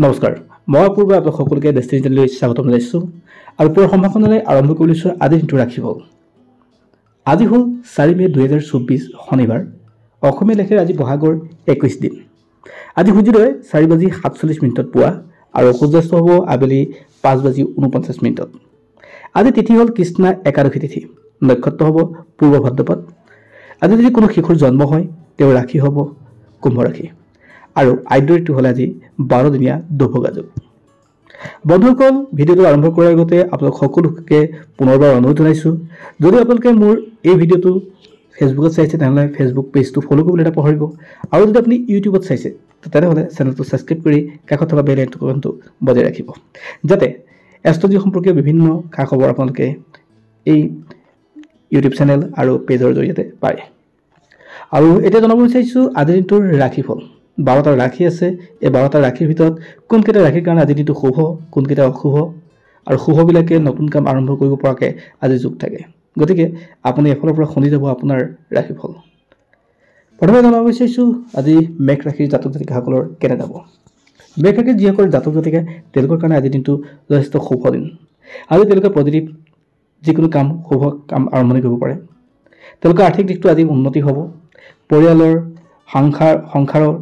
নমস্কাৰ মই পূৰ্বে আপোনাক সকলোকে ডেষ্টিনি চ্যানেললৈ স্বাগতম জনাইছোঁ আৰু পুৱাৰ সম্ভাষণলৈ আৰম্ভ কৰিছোঁ আজি দিনটো ৰাখি হ'ল আজি হ'ল 4 মে 2024 শনিবাৰ অসমীয়া লেখাৰ আজি বহাগৰ 21 দিন আজি সূৰ্যোদয় 4:47 পুৱা আৰু সূৰ্যাস্ত হ'ব আবেলি 5:49 আজি তিথি হ'ল কৃষ্ণা একাদশী তিথি নক্ষত্ৰ হ'ব পূৰ্ব ভাদ্ৰপদ আজি যদি কোনো শিশুৰ জন্ম হয় তেওঁ ৰাশি হ'ব কুম্ভ ৰাশি আৰু আইডৰিটো হ'ল আজি 12 দিনীয়া দুভোগা যোগ বন্ধুসকল ভিডিঅ'টো আৰম্ভ কৰাৰ আগতে আপোনালোক সকলোকে পুনৰবাৰ অনুৰোধ জনাইছোঁ যদি আপোনালোকে মোৰ এই ভিডিঅ'টো ফেচবুকত চাইছে তেনেহ'লে ফেচবুক পেজটো ফ'ল' কৰিবলৈ নাপাহৰিব আৰু যদি আপুনি ইউটিউবত চাইছে তেনেহ'লে চেনেলটো ছাবস্ক্ৰাইব কৰি কাষত থকা বেল আইকনটো বজাই ৰাখিব যাতে এষ্ট্ৰলজি সম্পৰ্কীয় বিভিন্ন খা খবৰ আপোনালোকে এই ইউটিউব চেনেল আৰু পেজৰ জৰিয়তে পায় আৰু এতিয়া জনাব বিচাৰিছোঁ আজিৰ দিনটোৰ ৰাশিফল 12টা ৰাশি আছে এই 12টা ৰাশিৰ ভিতৰত কোনকেইটা ৰাশিৰ কাৰণে আজি দিনটো শুভ কোনকেইটা অশুভ আৰু শুভবিলাকে নতুন কাম আৰম্ভ কৰিব পৰাকৈ আজি যোগ থাকে গতিকে আপুনি এফালৰ পৰা শুনি যাব আপোনাৰ ৰাশিফল প্ৰথমে জনাব বিচাৰিছোঁ আজি মেঘ ৰাশিৰ জাতক জাতিকাসকলৰ কেনে যাব মেঘ ৰাশিৰ যিসকল জাতক জাতিকা তেওঁলোকৰ কাৰণে আজি দিনটো যথেষ্ট শুভ দিন আজি তেওঁলোকে পজিটিভ যিকোনো কাম শুভ কাম আৰম্ভণি কৰিব পাৰে তেওঁলোকৰ আৰ্থিক দিশটো আজি উন্নতি হ'ব পৰিয়ালৰ সংসাৰৰ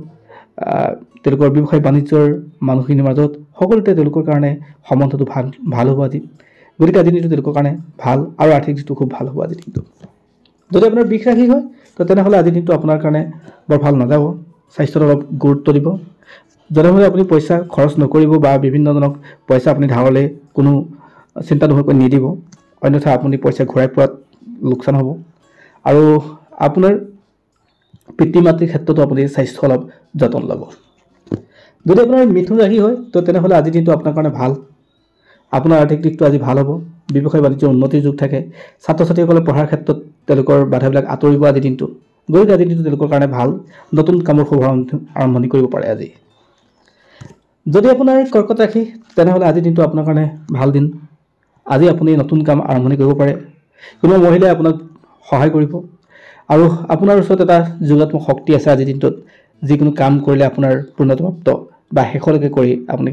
তেওঁলোকৰ ব্যৱসায় বাণিজ্যৰ মানুহখিনিৰ মাজত সকলোতে তেওঁলোকৰ কাৰণে সম্বন্ধটো ভাল হ'ব আজি গতিকে আজি দিনটো তেওঁলোকৰ কাৰণে ভাল আৰু আৰ্থিক দিশটো খুব ভাল হ'ব আজি দিনটো যদি আপোনাৰ বিষ ৰাশি হয় তো তেনেহ'লে আজি দিনটো আপোনাৰ কাৰণে বৰ ভাল নাযাব স্বাস্থ্যত অলপ গুৰুত্ব দিব যদিহে আপুনি পইচা খৰচ নকৰিব বা বিভিন্নজনক পইচা আপুনি ধাৰলৈ কোনো চিন্তা নোহোৱাকৈ নিদিব অন্যথা আপুনি পইচা ঘূৰাই পোৱাত লোকচান হ'ব আৰু আপোনাৰ পিতৃ মাতৃৰ ক্ষেত্ৰতো আপুনি স্বাস্থ্য অলপ যতন ল'ব যদি আপোনাৰ মিথুন ৰাশি হয় তো তেনেহ'লে আজি দিনটো আপোনাৰ কাৰণে ভাল আপোনাৰ আৰ্থিক দিশটো আজি ভাল হ'ব ব্যৱসায় বাণিজ্যৰ উন্নতিৰ যোগ থাকে ছাত্ৰ ছাত্ৰীসকলে পঢ়াৰ ক্ষেত্ৰত তেওঁলোকৰ বাধাবিলাক আঁতৰিব আজি দিনটো গতিকে আজি দিনটো তেওঁলোকৰ কাৰণে ভাল নতুন কামৰ শুভ আৰম্ভণি কৰিব পাৰে আজি যদি আপোনাৰ কৰ্কট ৰাশি তেনেহ'লে আজি দিনটো আপোনাৰ কাৰণে ভাল দিন আজি আপুনি নতুন কাম আৰম্ভণি কৰিব পাৰে কোনোবা মহিলাই আপোনাক সহায় কৰিব আৰু আপোনাৰ ওচৰত এটা যোগাত্মক শক্তি আছে আজি দিনটোত যিকোনো কাম কৰিলে আপোনাৰ পূৰ্ণতাপ্ৰাপ্ত বা শেষলৈকে কৰি আপুনি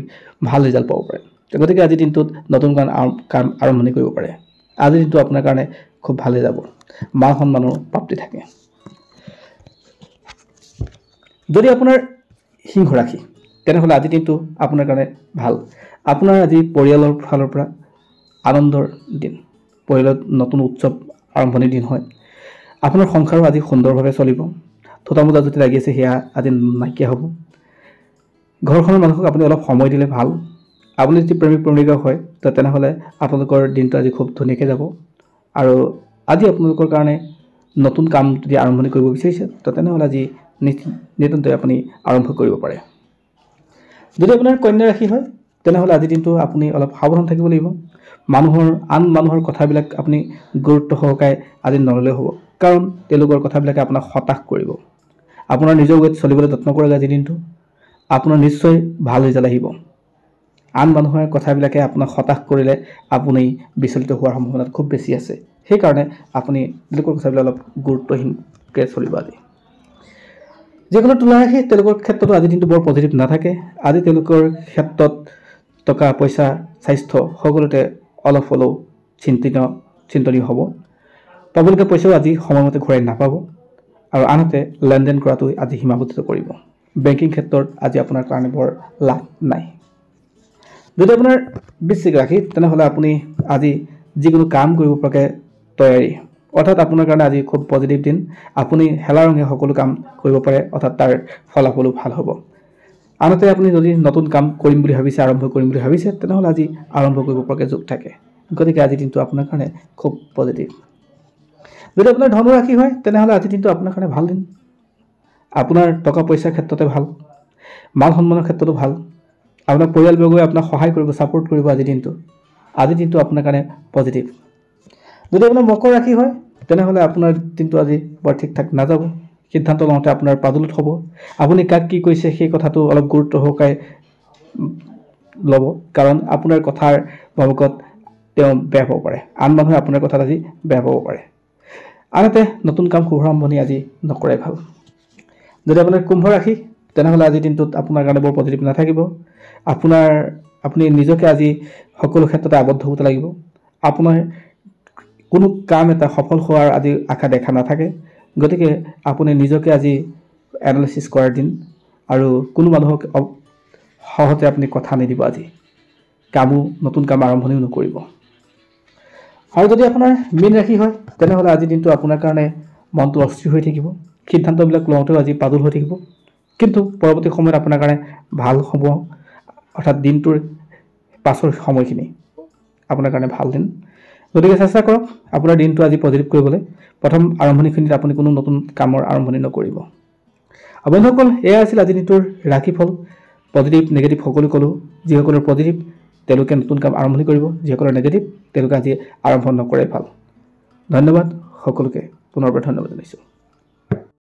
ভাল ৰিজাল্ট পাব পাৰে গতিকে আজি দিনটোত নতুন কাম আৰম্ভণি কৰিব পাৰে আজি দিনটো আপোনাৰ কাৰণে খুব ভালে যাব মান সন্মানৰ প্ৰাপ্তি থাকে যদি আপোনাৰ সিংহ ৰাশি তেনেহ'লে আজি দিনটো আপোনাৰ কাৰণে ভাল আপোনাৰ আজি পৰিয়ালৰ ফালৰ পৰা আনন্দৰ দিন পৰিয়ালত নতুন উৎসৱ আৰম্ভণিৰ দিন হয় আপোনাৰ সংসাৰো আজি সুন্দৰভাৱে চলিব থোতামোজা যদি লাগি আছে সেয়া আজি নাইকিয়া হ'ব ঘৰখনৰ মানুহক আপুনি অলপ সময় দিলে ভাল আপুনি যদি প্ৰেমিক প্ৰেমিকা হয় তো তেনেহ'লে আপোনালোকৰ দিনটো আজি খুব ধুনীয়াকৈ যাব আৰু আজি আপোনালোকৰ কাৰণে নতুন কাম যদি আৰম্ভণি কৰিব বিচাৰিছে তো তেনেহ'লে আজি নিতান্তই আপুনি আৰম্ভ কৰিব পাৰে যদি আপোনাৰ কন্যা ৰাশি হয় তেনেহ'লে আজি দিনটো আপুনি অলপ সাৱধান থাকিব লাগিব আন মানুহৰ কথাবিলাক আপুনি গুৰুত্ব সহকাৰে আজি নল'লে হ'ব কাৰণ তেওঁলোকৰ কথাবিলাকে আপোনাক হতাশ কৰিব আপোনাৰ নিজৰ ৱেত চলিবলৈ যত্ন কৰক আজি দিনটো আপোনাৰ নিশ্চয় ভাল ৰিজাল্ট আহিব আন মানুহৰ কথাবিলাকে আপোনাক হতাশ কৰিলে আপুনি বিচলিত হোৱাৰ সম্ভাৱনা খুব বেছি আছে সেইকাৰণে আপুনি তেওঁলোকৰ কথাবিলাক অলপ গুৰুত্বহীনকৈ চলিব আজি যিসকলৰ তুলা ৰাশি তেওঁলোকৰ ক্ষেত্ৰতো আজি দিনটো বৰ পজিটিভ নাথাকে আজি তেওঁলোকৰ ক্ষেত্ৰত টকা পইচা স্বাস্থ্য সকলোতে অলপ হ'লেও চিন্তনীয় হ'ব পাবলগীয়া পইচাও আজি সময়মতে ঘূৰাই নাপাব আৰু আনহাতে লেনদেন কৰাটো আজি সীমাবদ্ধ কৰিব বেংকিং ক্ষেত্ৰত আজি আপোনাৰ কাৰণে বৰ লাভ নাই যদি আপোনাৰ বৃশ্চিক ৰাশি তেনেহ'লে আপুনি আজি যিকোনো কাম কৰিব পৰাকৈ তৈয়াৰী অৰ্থাৎ আপোনাৰ কাৰণে আজি খুব পজিটিভ দিন আপুনি হেলা ৰঙে সকলো কাম কৰিব পাৰে অৰ্থাৎ তাৰ ফলাফলো ভাল হ'ব আনহাতে আপুনি যদি নতুন কাম কৰিম বুলি ভাবিছে আৰম্ভ কৰিম বুলি ভাবিছে তেনেহ'লে আজি আৰম্ভ কৰিব পৰাকৈ যোগ থাকে গতিকে আজি দিনটো আপোনাৰ কাৰণে খুব পজিটিভ যদি আপোনাৰ ধন ৰাশি হয় তেনেহ'লে আজি দিনটো আপোনাৰ কাৰণে ভাল দিন আপোনাৰ টকা পইচাৰ ক্ষেত্ৰতে ভাল মান সন্মানৰ ক্ষেত্ৰতো ভাল আপোনাৰ পৰিয়ালবৰ্গই আপোনাক সহায় কৰিব ছাপোৰ্ট কৰিব আজি দিনটো আপোনাৰ কাৰণে পজিটিভ যদি আপোনাৰ মকৰ ৰাশি হয় তেনেহ'লে আপোনাৰ দিনটো আজি বৰ ঠিক ঠাক নাযাব সিদ্ধান্ত লওঁতে আপোনাৰ পাজলত হ'ব আপুনি কাক কি কৈছে সেই কথাটো অলপ গুৰুত্ব সহকাৰে ল'ব কাৰণ আপোনাৰ কথাৰ বাবকত তেওঁ বেয়া পাব পাৰে আন মানুহে আপোনাৰ কথাত আজি বেয়া পাব পাৰে আনহাতে নতুন কাম শুভ আৰম্ভণি আজি নকৰাই ভাল যদি আপোনাৰ কুম্ভ ৰাশি তেনেহ'লে আজিৰ দিনটোত আপোনাৰ কাৰণে বৰ পজিটিভ নাথাকিব। আপুনি নিজকে আজি সকলো ক্ষেত্ৰতে আবদ্ধ হ'ব লাগিব। আপোনাৰ কোনো কাম এটা সফল হোৱাৰ আজি আশা দেখা নাথাকে। গতিকে আপুনি নিজকে আজি এনালাইচিছ কৰাৰ দিন, আৰু কোনো মানুহক সহজে আপুনি কথা নিদিব। আজি নতুন কাম আৰম্ভণিও নকৰিব। আৰু যদি আপোনাৰ মীন ৰাশি হয়, তেনেহ'লে আজিৰ দিনটো আপোনাৰ কাৰণে মনটো অস্থিৰ হৈ থাকিব। সিদ্ধান্তবিলাক লওঁতেও আজি পাজল হৈ থাকিব। কিন্তু পৰৱৰ্তী সময়ত আপোনাৰ কাৰণে ভাল হ'ব, অৰ্থাৎ দিনটোৰ পাছৰ সময়খিনি আপোনাৰ কাৰণে ভাল দিন। গতিকে চেষ্টা কৰক আপোনাৰ দিনটো আজি পজিটিভ কৰিবলৈ। প্ৰথম আৰম্ভণিখিনিত আপুনি কোনো নতুন কামৰ আৰম্ভণি নকৰিব। বন্ধুসকল, এয়া আছিল আজি দিনটোৰ ৰাশিফল। পজিটিভ নেগেটিভ সকলো ক'লোঁ। যিসকলৰ পজিটিভ তেওঁলোকে নতুন কাম আৰম্ভণি কৰিব, যিসকলৰ নেগেটিভ তেওঁলোকে আজি আৰম্ভ নকৰাই ভাল। ধন্যবাদ সকলোকে, পুনৰবাৰ ধন্যবাদ জনাইছোঁ।